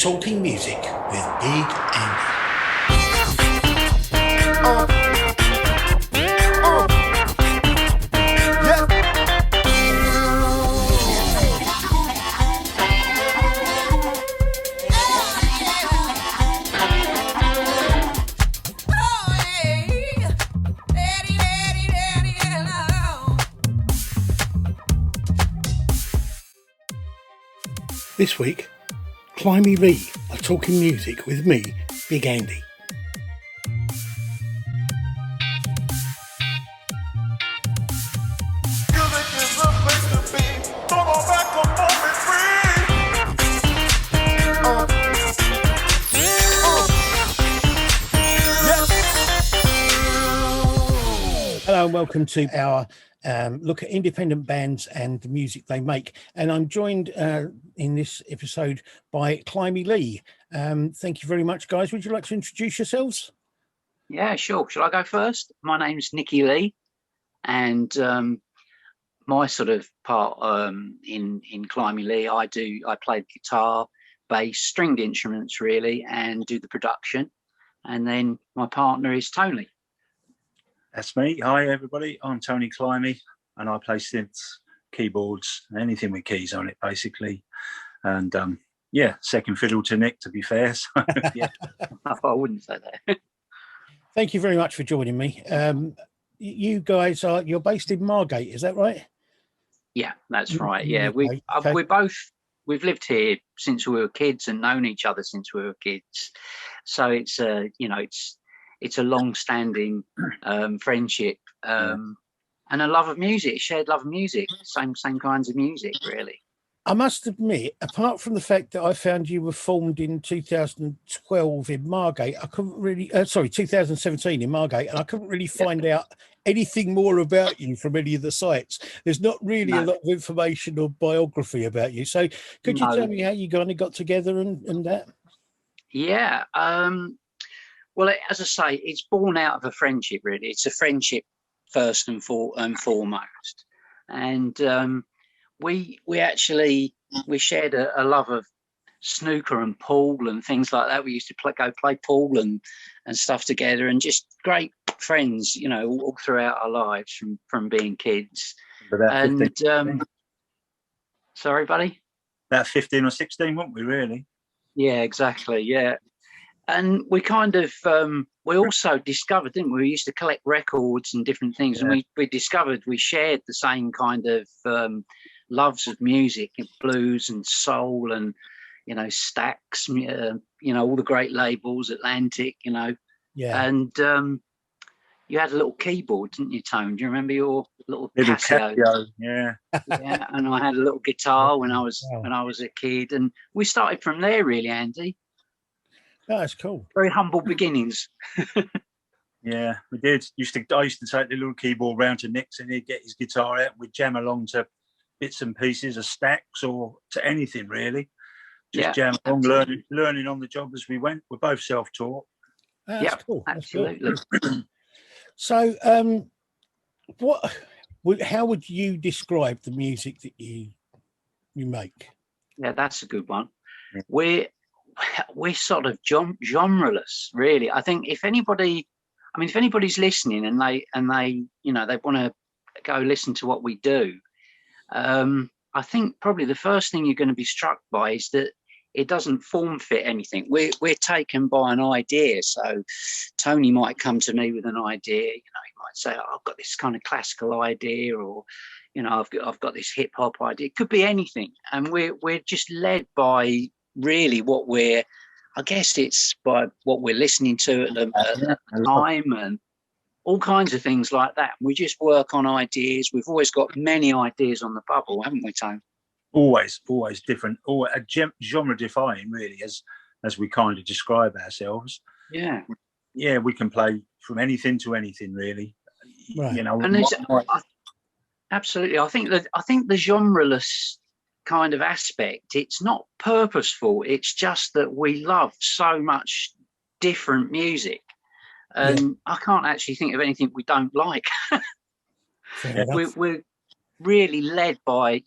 Talking Music with Big Andy. This week, Climie Leigh are talking music with me, Big Andy. Hello and welcome to our look at independent bands and the music they make. And I'm joined in this episode by Climie Leigh. Thank you very much, guys. Would you like to introduce yourselves? Yeah, sure. Shall I go first? My name's Climie Leigh, and my sort of part in Climie Leigh, I play the guitar, bass, stringed instruments really, and do the production. And then my partner is Tony. That's me. Hi, everybody. I'm Tony Climie, and I play synths, keyboards, anything with keys on it, basically. And second fiddle to Nick, to be fair. So, yeah, I wouldn't say that. Thank you very much for joining me. You guys you're based in Margate, is that right? Yeah, that's right. Yeah, Okay. we've lived here since we were kids and known each other since we were kids. So it's it's a long-standing friendship and a love of music, shared love of music, same kinds of music, really. I must admit, apart from the fact that I found you were formed in 2012 in Margate, I couldn't really, 2017 in Margate, and I couldn't really find out anything more about you from any of the sites. There's not really a lot of information or biography about you. So could you tell me how you kind of got together and that? Yeah. Well, as I say, it's born out of a friendship, really. It's a friendship first and foremost. And we shared a love of snooker and pool and things like that. We used to go play pool and stuff together, and just great friends, all throughout our lives from being kids. And sorry, buddy? About 15 or 16, weren't we, really? Yeah, exactly. Yeah. And we kind of, we also discovered, didn't we? We used to collect records and different things. And we discovered we shared the same kind of loves of music, blues and soul and, Stax, all the great labels, Atlantic, Yeah. And you had a little keyboard, didn't you, Tone? Do you remember your little Casio? Yeah. Yeah. And I had a little guitar when I was a kid. And we started from there, really, Andy. Oh, that's cool. Very humble beginnings. Yeah, we did. I used to take the little keyboard round to Nick's, and he'd get his guitar out. We'd jam along to bits and pieces of Stax or to anything, really. Just jam along, learning on the job as we went. We're both self-taught. That's cool. Absolutely. Cool. So, how would you describe the music that you make? Yeah, that's a good one. Yeah. We're sort of genreless, really. I think if anybody's listening and they want to go listen to what we do, I think probably the first thing you're going to be struck by is that it doesn't form fit anything. We're taken by an idea. So Tony might come to me with an idea. He might say, I've got this kind of classical idea, or I've got this hip hop idea. It could be anything, and we're just led by really I guess it's by what we're listening to at the time, and all kinds of things like that. We just work on ideas. We've always got many ideas on the bubble, haven't we, Tone? Always different, or genre defying, really, as we kind of describe ourselves. Yeah, we can play from anything to anything, really. Right. And absolutely. I think the genreless kind of aspect, it's not purposeful. It's just that we love so much different music, and I can't actually think of anything we don't like. We're really led by,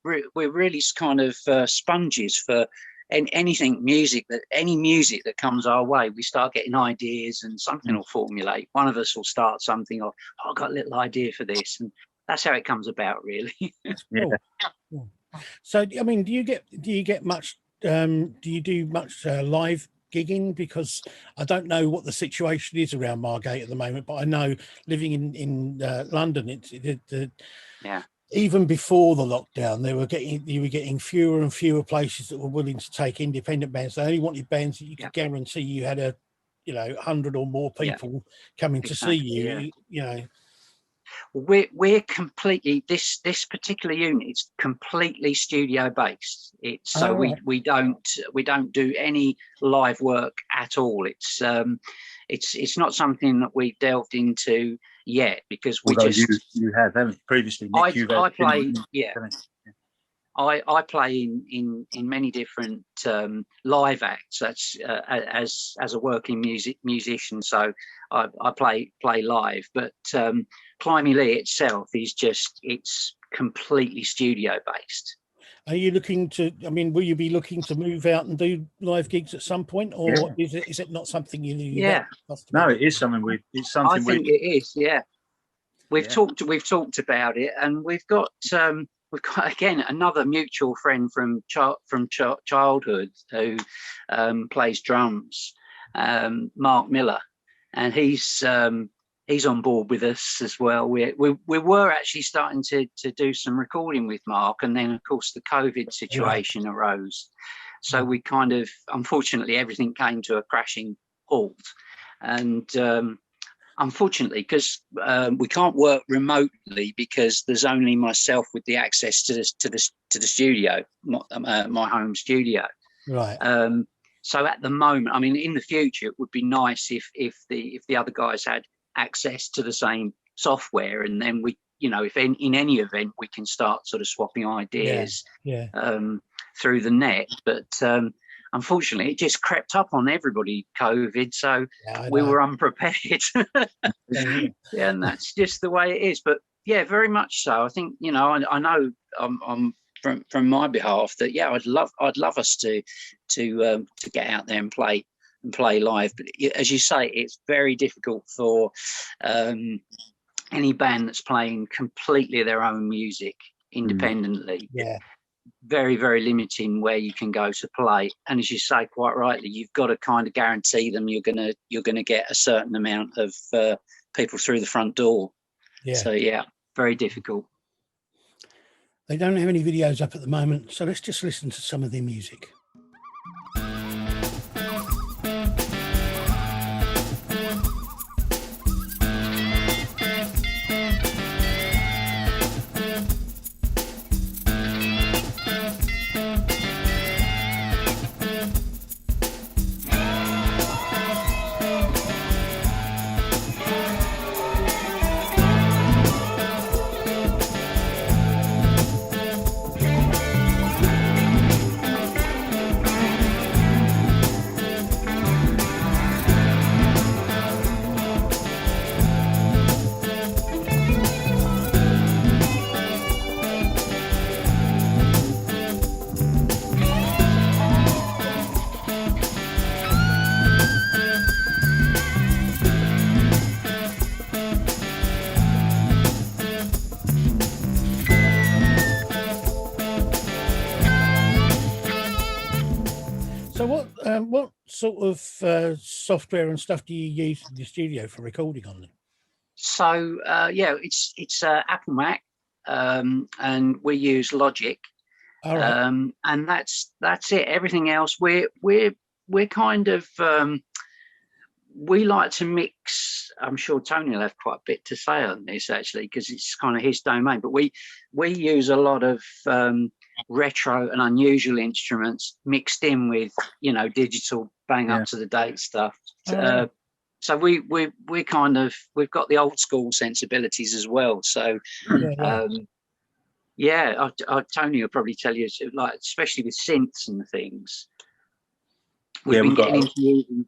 we're really kind of sponges for and any music that comes our way, we start getting ideas and something will formulate. One of us will start something, or oh, I've got a little idea for this, and that's how it comes about, really. Cool. Cool. So, I mean, do you get much? Do you do much live gigging? Because I don't know what the situation is around Margate at the moment, but I know living in London, Yeah. Even before the lockdown, you were getting fewer and fewer places that were willing to take independent bands. They only wanted bands that you could guarantee you had 100 or more people coming to see you. You know, we're completely this particular unit is completely studio based. It's so we don't do any live work at all. It's not something that we've delved into yet, because we you have, haven't you, previously, Nick? I play I play in many different live acts. That's as a working musician, so I play live. But Climie Leigh itself is it's completely studio based. Are you looking to? I mean, will you be looking to move out and do live gigs at some point, or is it not something you? No, it is something I think it is. Yeah, we've talked about it, and we've got again another mutual friend from childhood who plays drums, Mark Miller, and he's on board with us as well. We were actually starting to do some recording with Mark, and then of course the COVID situation arose, so we kind of, unfortunately, everything came to a crashing halt. And unfortunately, because we can't work remotely, because there's only myself with the access to the studio, my home studio. Right. So at the moment, I mean, in the future, it would be nice if the other guys had access to the same software, and then we, if in any event we can start sort of swapping ideas through the net. But unfortunately, it just crept up on everybody, COVID, so we were unprepared. And that's just the way it is. But yeah, very much so. I think, I know I'm from my behalf that I'd love us to get out there and play live. But as you say, it's very difficult for any band that's playing completely their own music independently. Very, very limiting where you can go to play. And as you say quite rightly, you've got to kind of guarantee them you're gonna get a certain amount of people through the front door. So very difficult. They don't have any videos up at the moment, so let's just listen to some of their music. So what sort of software and stuff do you use in the studio for recording on them? So it's Apple Mac, and we use Logic. All right. And that's it. Everything else, we're kind of we like to mix. I'm sure Tony will have quite a bit to say on this, actually, because it's kind of his domain. But we use a lot of retro and unusual instruments mixed in with digital bang up to the date stuff. So we're kind of, we've got the old school sensibilities as well. So Tony will probably tell you, like, especially with synths and things. We've been getting into using,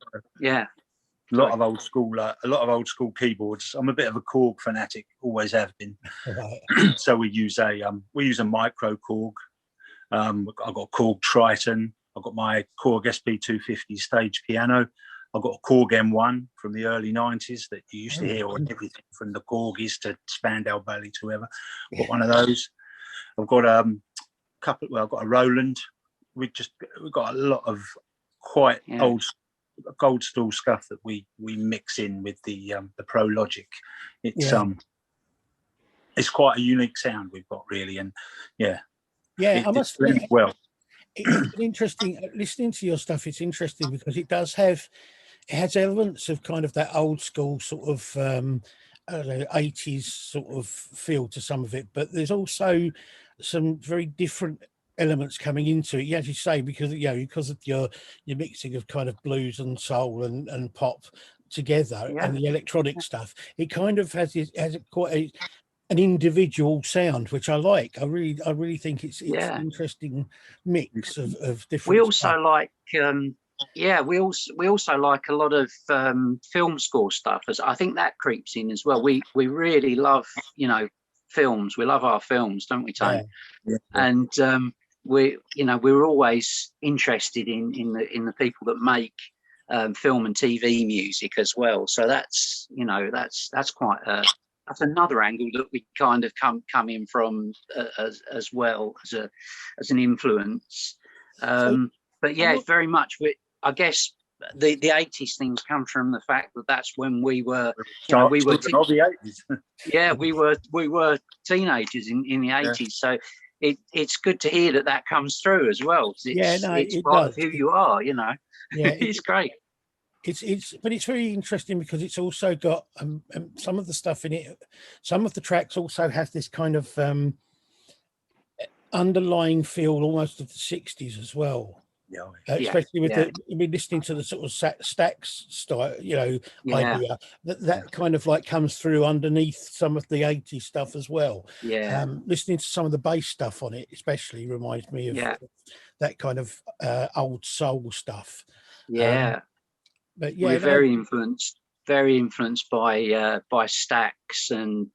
a lot of old school keyboards. I'm a bit of a Korg fanatic, always have been. Right. So we use a micro Korg. I've got Korg Triton. I've got my Korg SP250 stage piano. I've got a Korg M1 from the early 90s that you used to hear on everything from the Korgis to Spandau Ballet to whoever. Got one of those. I've got a couple. Well, I've got a Roland. We've got a lot of quite old gold stool stuff that we mix in with the Pro Logic. It's quite a unique sound we've got, really, and I must blends well. It's been interesting listening to your stuff. It's interesting because it has elements of kind of that old school sort of I don't know, 80s sort of feel to some of it, but there's also some very different elements coming into it. As you say, because of your mixing of kind of blues and soul and pop together, and the electronic stuff, it kind of has quite an individual sound, which I like. I really think it's an interesting mix of different. We also stuff. like we also like a lot of film score stuff, as I think that creeps in as well. We really love films. We love our films, don't we, Tony? Yeah. And we're always interested in the people that make film and TV music as well. So that's quite that's another angle that we kind of come in from as well as an influence. But it's very much. I guess the 80s things come from the fact that that's when we were the 80s. we were teenagers in the 80s. So it's good to hear that comes through as well. It's part of who you are. It's great. But it's very interesting because it's also got some of the stuff in it. Some of the tracks also have this kind of underlying feel almost of the 60s as well. Especially with listening to the sort of Stax style, idea that kind of like comes through underneath some of the 80s stuff as well. Listening to some of the bass stuff on it especially reminds me of that kind of old soul stuff. But we're very influenced by Stax and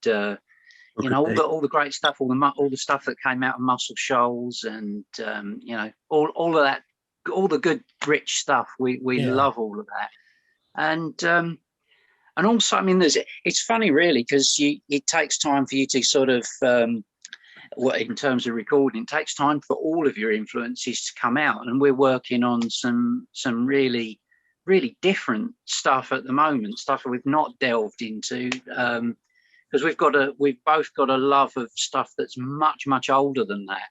all the great stuff, all the stuff that came out of Muscle Shoals, and all of that, all the good rich stuff. We love all of that, and also, I mean, it's funny really because it takes time for you to sort of in terms of recording, it takes time for all of your influences to come out, and we're working on some really different stuff at the moment, stuff that we've not delved into, because we've both got a love of stuff that's much older than that.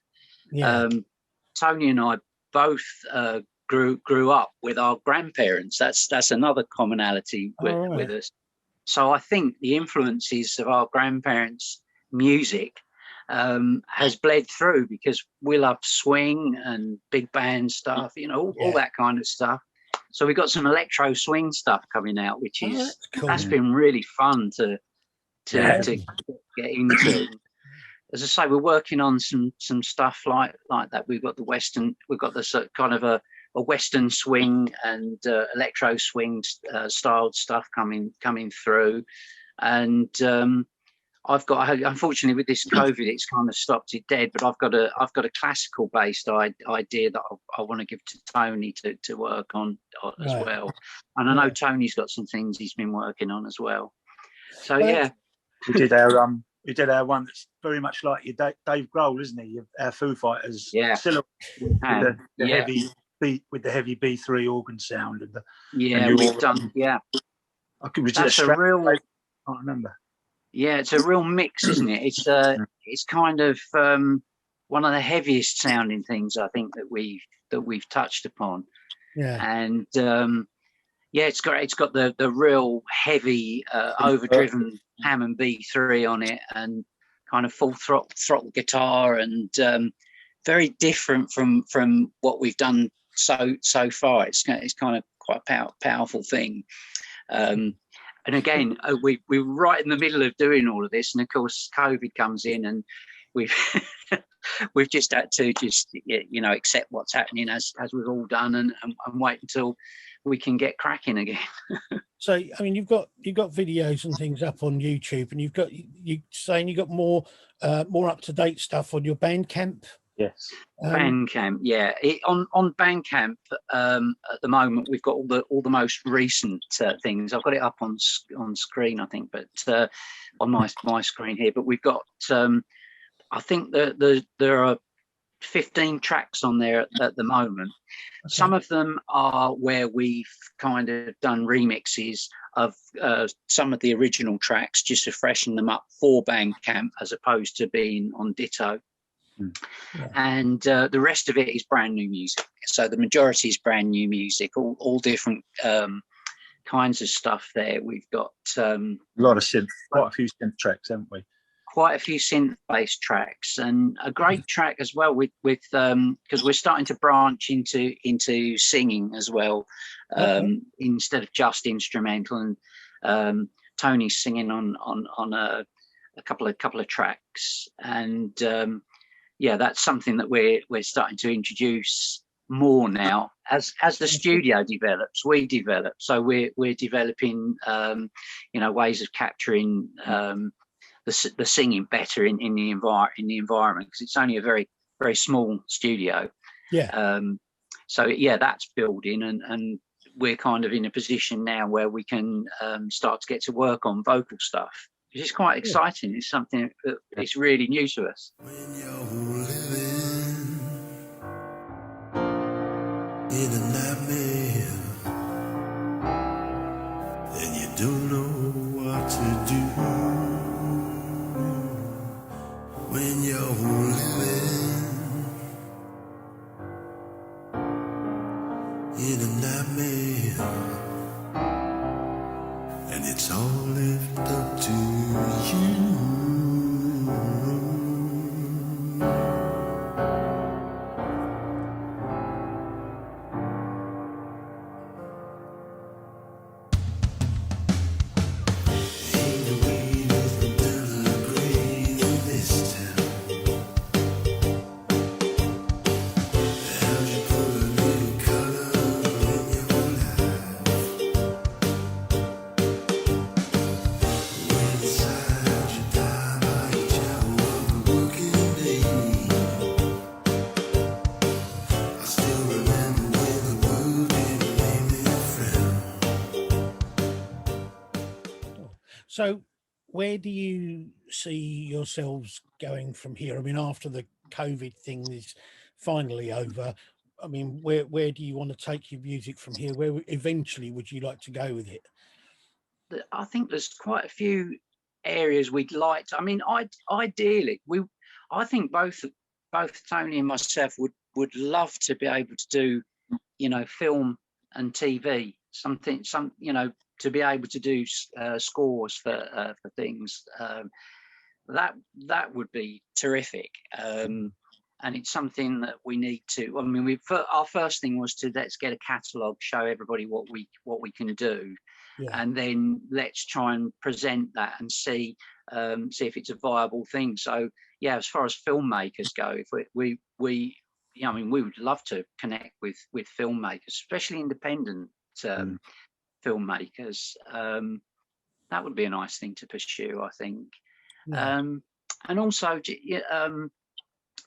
Tony and I both grew up with our grandparents. That's another commonality with us. So I think the influences of our grandparents' music has bled through, because we love swing and big band stuff, all that kind of stuff. So we've got some electro swing stuff coming out, which is that's been really fun to get into. As I say, we're working on some stuff like that. We've got the kind of a Western swing and electro swing styled stuff coming through, and I've got, unfortunately with this COVID, it's kind of stopped it dead. But I've got a classical based idea that I want to give to Tony to work on as well. And I know Tony's got some things he's been working on as well. So we did our one that's very much like your Dave Grohl, isn't he? Our Foo Fighters silhouette with the heavy B3 organ sound and we've done I can't remember. Yeah, it's a real mix, isn't it? It's kind of one of the heaviest sounding things I think that we've touched upon. And it's got the real heavy overdriven Hammond B3 on it, and kind of full throttle guitar, and very different from what we've done so far. It's kind of quite a powerful thing. And again, we're right in the middle of doing all of this, and of course, COVID comes in, and we've just had to accept what's happening as we've all done, and wait until we can get cracking again. So, I mean, you've got videos and things up on YouTube, and you're saying you've got more up to date stuff on your Bandcamp. Yes. Bandcamp, yeah. On Bandcamp, at the moment we've got all the most recent things. I've got it up on screen, I think, but on my screen here. But we've got, I think that there are 15 tracks on there at the moment. Okay. Some of them are where we've kind of done remixes of some of the original tracks just to freshen them up for Bandcamp as opposed to being on Ditto. Yeah. And the rest of it is brand new music. So the majority is brand new music, all different kinds of stuff there. We've got a lot of synth, quite a few synth tracks, haven't we? Quite a few synth-based tracks, and a great track as well with because we're starting to branch into singing as well, instead of just instrumental. And Tony's singing on a couple of tracks, and yeah, that's something that we're starting to introduce more now as the studio develops. We develop, so we're developing ways of capturing the singing better in the environment, because it's only a very, very small studio. Yeah. So yeah, that's building, and we're kind of in a position now where we can start to get to work on vocal stuff, which is quite exciting. It's something that it's really new to us. When you're living in a nightmare and you don't know what to do, when you're living in a nightmare and it's all left up to you. So where do you see yourselves going from here? I mean, after the COVID thing is finally over, I mean, where do you want to take your music from here? Where eventually would you like to go with it? I think there's quite a few areas we'd like to, I mean, ideally, I think both Tony and myself would love to be able to do, film and TV, to be able to do scores for things. That would be terrific. And it's something that we need to, I mean, our first thing was to let's get a catalogue, show everybody what we can do. Yeah. And then let's try and present that and see if it's a viable thing. So yeah, as far as filmmakers go, if we would love to connect with filmmakers, especially independent filmmakers. That would be a nice thing to pursue, I think. Yeah. And also,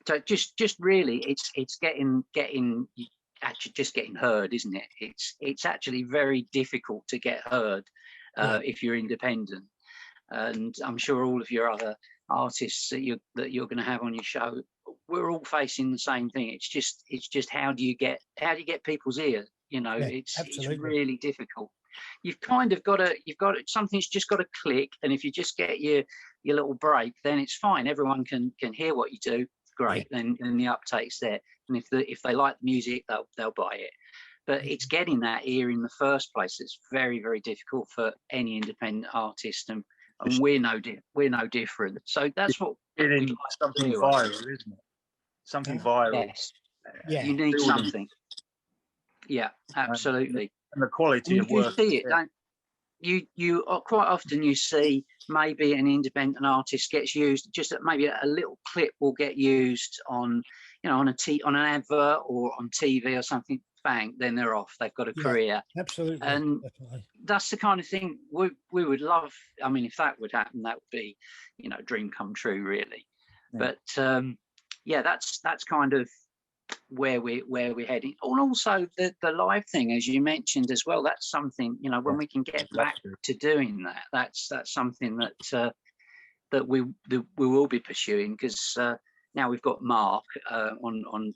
so just really, it's getting actually just getting heard, isn't it? It's actually very difficult to get heard if you're independent, and I'm sure all of your other artists that you're going to have on your show, we're all facing the same thing. It's just how do you get people's ears? It's really difficult. You've kind of got something's just got to click, and if you just get your little break, then it's fine. Everyone can hear what you do. Great, then the uptake's there, and if they like the music, they'll buy it. But it's getting that ear in the first place. It's very, very difficult for any independent artist, and we're no different. So that's what getting something viral, isn't it? Something viral. Yes. Yeah. You need something. Yeah, absolutely. And the quality of work. You see it, don't you? Quite often you see maybe an independent artist gets used, just maybe a little clip will get used on, on an advert or on TV or something. Bang, then they're off. They've got a career. Absolutely. And definitely. That's the kind of thing we would love. I mean, if that would happen, that would be, dream come true, really. Yeah. But yeah, that's kind of where we're heading. And also the live thing, as you mentioned as well, that's something, you know, when we can get back to doing that, that's something that we will be pursuing, because now we've got Mark on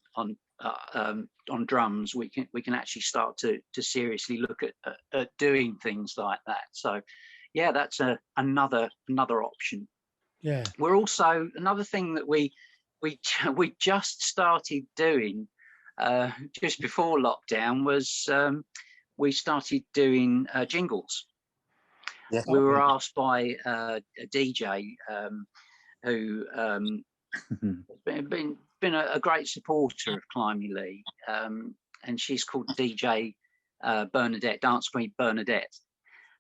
drums. We can actually start to seriously look at doing things like that. So yeah, that's another option. Yeah, we're also, another thing that we just started doing just before lockdown was we started doing jingles. Yes. We were asked by a DJ who has been a great supporter of Climie Leigh, and she's called DJ Bernadette, Dance Queen Bernadette,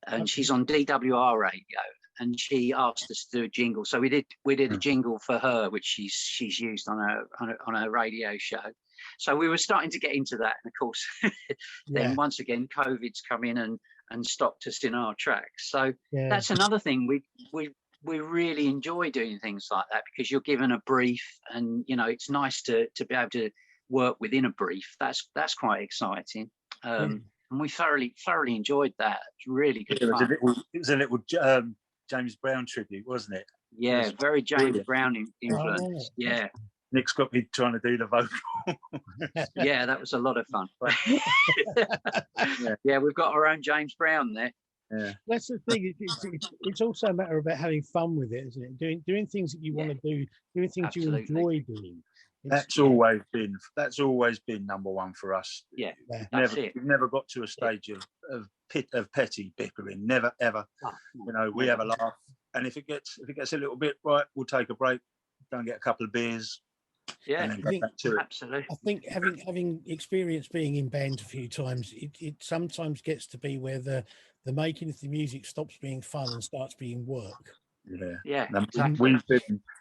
and she's on DWR radio. And she asked us to do a jingle, so we did a jingle for her, which she's used on her radio show. So we were starting to get into that, and of course, then once again, COVID's come in and stopped us in our tracks. So that's another thing we really enjoy doing things like that, because you're given a brief, and you know, it's nice to be able to work within a brief. That's quite exciting. And we thoroughly enjoyed that. It's really good fun. It was a little James Brown tribute, wasn't it? Yeah, very James Brown influence. Yeah. Nick's got me trying to do the vocal. Yeah, that was a lot of fun. Yeah, we've got our own James Brown there. Yeah, that's the thing. It's also a matter about having fun with it, isn't it? Doing things that you want to do, doing things you enjoy doing. That's always been number one for us. Yeah, we've never got to a stage of petty bickering. Never ever. You know, we have a laugh, and if it gets a little bit right, we'll take a break, go and get a couple of beers. Yeah, and then go back to it. Absolutely. I think having experience being in band a few times, it sometimes gets to be where the making of the music stops being fun and starts being work. Yeah. Exactly.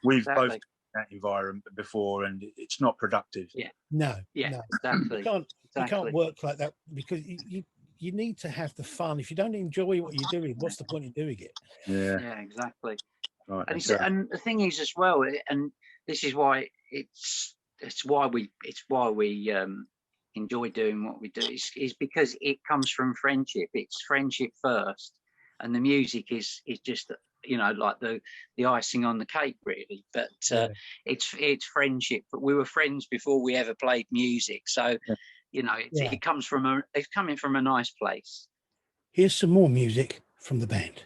We've both been in that environment before, and it's not productive. No, exactly. You can't work like that, because you need to have the fun. If you don't enjoy what you're doing, what's the point in doing it? Yeah, exactly. Right, and the thing is as well, and this is why it's why we enjoy doing what we do, is because it comes from friendship. It's friendship first, and the music is just, you know, like the icing on the cake, really. But it's friendship. But we were friends before we ever played music, so you know, it's coming from a nice place. Here's some more music from the band.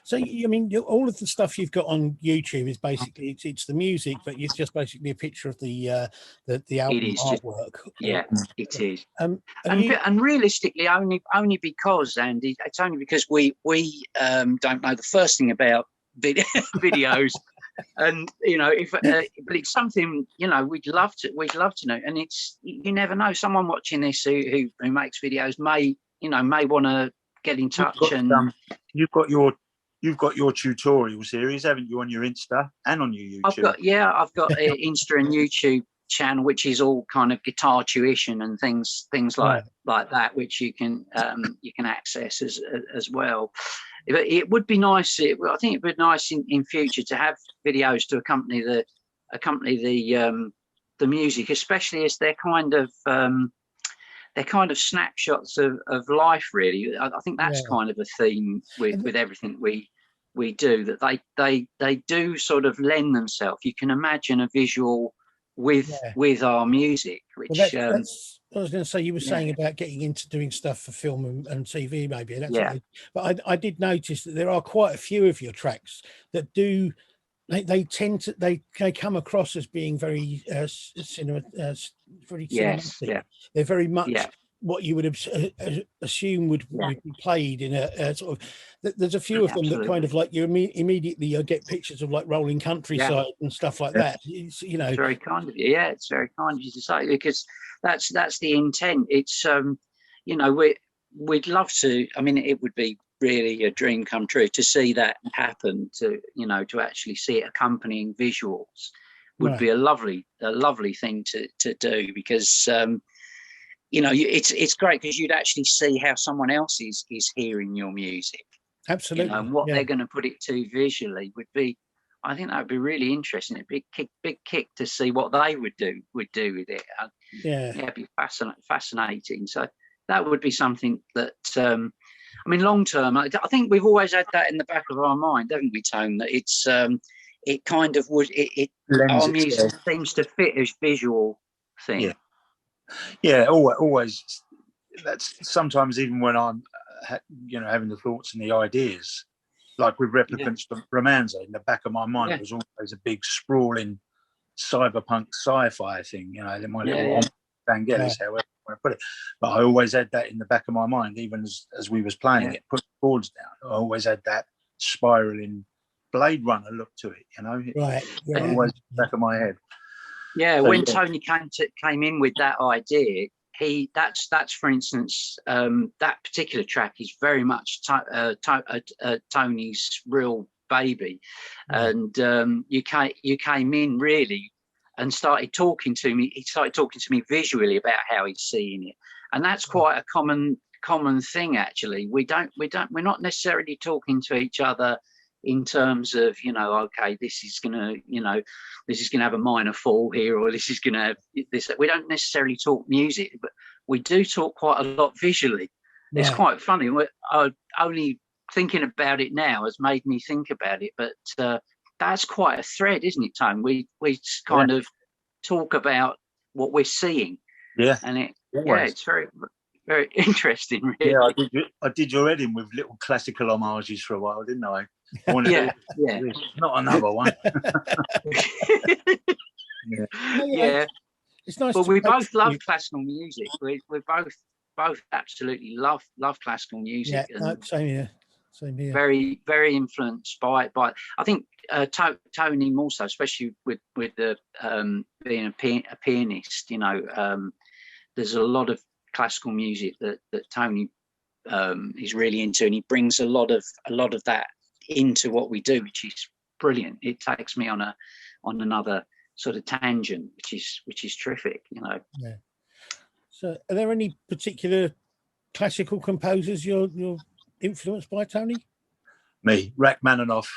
So, I mean, all of the stuff you've got on YouTube is basically it's the music, but it's just basically a picture of the album artwork. It is. And realistically, only because, Andy, it's only because we don't know the first thing about videos, and you know, but it's something, you know, we'd love to know. And it's, you never know, someone watching this who makes videos may want to get in touch. You've got your tutorial series, haven't you, on your Insta and on your YouTube? I've got an Insta and YouTube channel, which is all kind of guitar tuition and things like that, which you can access as well. It would be nice. I think it would be nice in future to have videos to accompany the music, especially as they're kind of they're kind of snapshots of life, really. I think that's Yeah. kind of a theme with everything we do, that they do sort of lend themselves. You can imagine a visual with our music, which Well, that's I was going to say, you were yeah. saying about getting into doing stuff for film and TV, maybe. That's Yeah. but I did notice that there are quite a few of your tracks that do. They tend to they come across as being very very Yes, cinematic. yeah. They're very much Yeah. what you would assume would be played in a sort of. There's a few of them that kind of like you immediately get pictures of like rolling countryside and stuff like that. It's, you know, it's very kind of you. Yeah, it's very kind of you to say, because that's the intent. It's you know, we'd love to. I mean, it would be really a dream come true to see that happen. To, you know, to actually see it accompanying visuals would be a lovely thing to do, because you know, it's great because you'd actually see how someone else is hearing your music. Absolutely. You know, and what they're going to put it to visually would be, I think that would be really interesting. It'd be a big kick to see what they would do with it. It'd be fascinating. So that would be something that, I mean, long term, I think we've always had that in the back of our mind, haven't we, Tone? That it's, it kind of would, our music seems to fit as visual thing. Yeah, always. That's sometimes even when I'm, you know, having the thoughts and the ideas, like with Replicants from Romanzo, in the back of my mind, it was always a big sprawling cyberpunk sci-fi thing, you know, my little Vangelis, however you want to put it. But I always had that in the back of my mind, even as we was playing it, putting the chords down. I always had that spiraling Blade Runner look to it, you know. Always in the back of my head. Yeah, so, when Tony came in with that idea, that's for instance, that particular track is very much Tony's real baby, and you came in really and started talking to me. He started talking to me visually about how he's seeing it, and that's quite a common thing actually. We're not necessarily talking to each other in terms of, you know, okay, this is gonna have a minor fall here, or this is gonna have this. We don't necessarily talk music, but we do talk quite a lot visually. It's quite funny. Only thinking about it now has made me think about it, but that's quite a thread, isn't it, Tone? We kind of talk about what we're seeing. Yeah, and it's very, very interesting, really. Yeah, I did your wedding with little classical homages for a while, didn't I? Not another one. It's nice. But we both love classical music. We both absolutely love classical music. Yeah, same here. Very, very influenced by. I think Tony more so, especially with the being a pianist. You know, there's a lot of classical music that Tony is really into, and he brings a lot of that into what we do, which is brilliant. It takes me on another sort of tangent, which is terrific, you know. Yeah. So, are there any particular classical composers you're influenced by, Tony? Me, Rachmaninoff,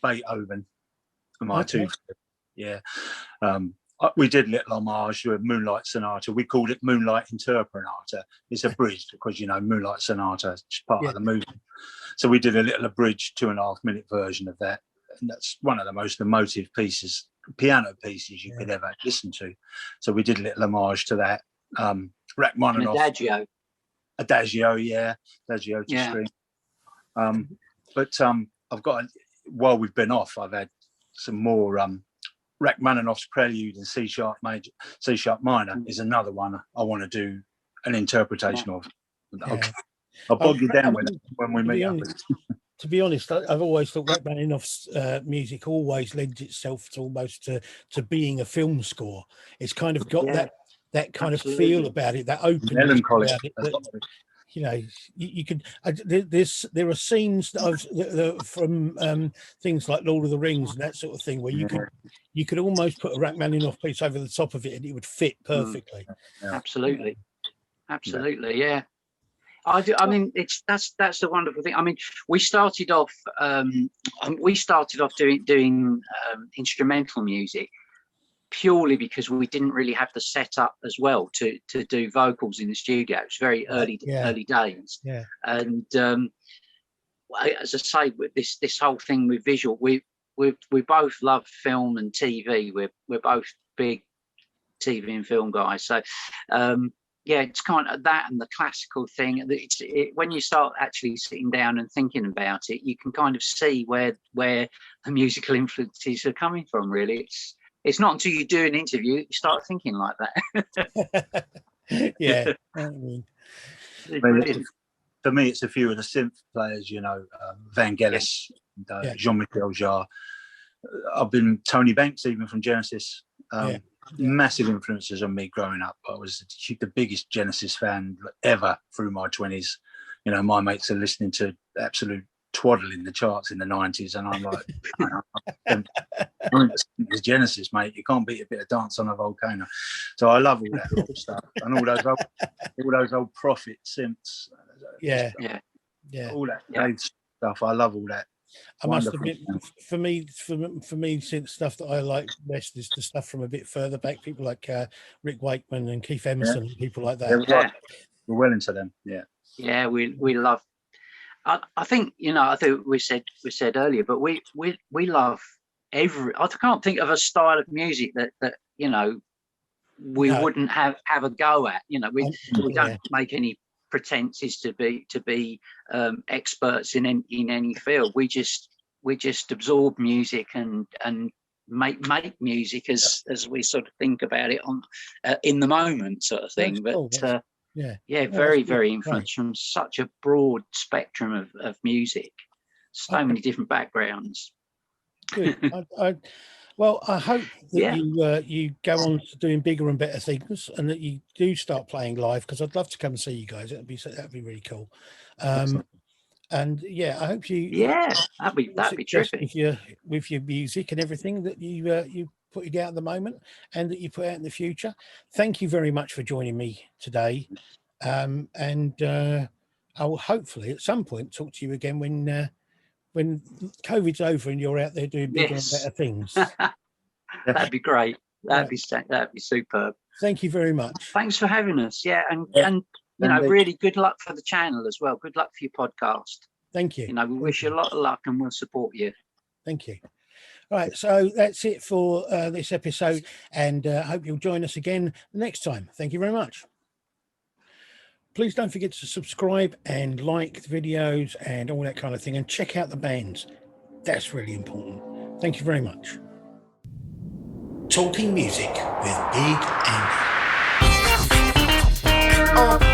Beethoven, my two. Yeah. We did a little homage to a Moonlight Sonata. We called it Moonlight Interprenata. It's abridged because, you know, Moonlight Sonata is part of the movie. So we did a little abridged 2.5-minute version of that. And that's one of the most emotive pieces, piano pieces you could ever listen to. So we did a little homage to that. Rachmaninoff. Adagio. Adagio to string. But I've got, while we've been off, I've had some more Rachmaninoff's Prelude in C sharp minor is another one I want to do an interpretation of. I'll bog you down with it when we meet up. To be honest, I've always thought Rachmaninoff's music always lends itself to almost to being a film score. It's kind of got that kind of feel about it, that openness melancholy about it. That, you know, you could. There are scenes that from things like Lord of the Rings and that sort of thing, where you could almost put a Rachmaninoff piece over the top of it, and it would fit perfectly. Absolutely, yeah. I mean, that's the wonderful thing. I mean, we started off doing instrumental music, purely because we didn't really have the setup as well to do vocals in the studio. It was very early days. Yeah. And as I say, with this whole thing with visual, we both love film and TV. We're both big TV and film guys. So yeah, it's kind of that and the classical thing. When you start actually sitting down and thinking about it, you can kind of see where the musical influences are coming from. Really, it's not until you do an interview you start thinking like that. Yeah. For me, it's a few of the synth players, Vangelis, Jean-Michel Jarre. I've been Tony Banks, even from Genesis. Massive influences on me growing up. I was the biggest Genesis fan ever through my 20s. My mates are listening to absolute twaddle in the charts in the 90s, and I'm like, it's Genesis, mate. You can't beat a bit of Dance on a Volcano. So I love all that old stuff and all those old Prophet synths. All that stuff. I love all that. I must admit, for me, since stuff that I like best is the stuff from a bit further back. People like Rick Wakeman and Keith Emerson, and people like that. We're well into them. Yeah, we love. I think I think we said earlier, but we love every. I can't think of a style of music that we wouldn't have a go at. We don't make any pretenses to be experts in any field. We just absorb music and make music as we sort of think about it on in the moment, sort of thing. But cool. very influenced from such a broad spectrum of music, so many different backgrounds. Good. I hope that you go on to doing bigger and better things, and that you do start playing live, because I'd love to come and see you guys. That'd be really cool. And I hope you. Yeah, that'd be terrific. With your music and everything that you putting out at the moment, and that you put out in the future. Thank you very much for joining me today. And I will hopefully at some point talk to you again when COVID's over and you're out there doing bigger and better things. That'd be great. That'd be superb. Thank you very much. Thanks for having us. And really good luck for the channel as well. Good luck for your podcast. Thank you. We wish you a lot of luck, and we'll support you. Thank you. All right, so that's it for this episode, and I hope you'll join us again next time. Thank you very much. Please don't forget to subscribe and like the videos and all that kind of thing, and check out the bands. That's really important. Thank you very much. Talking Music with Big Andy.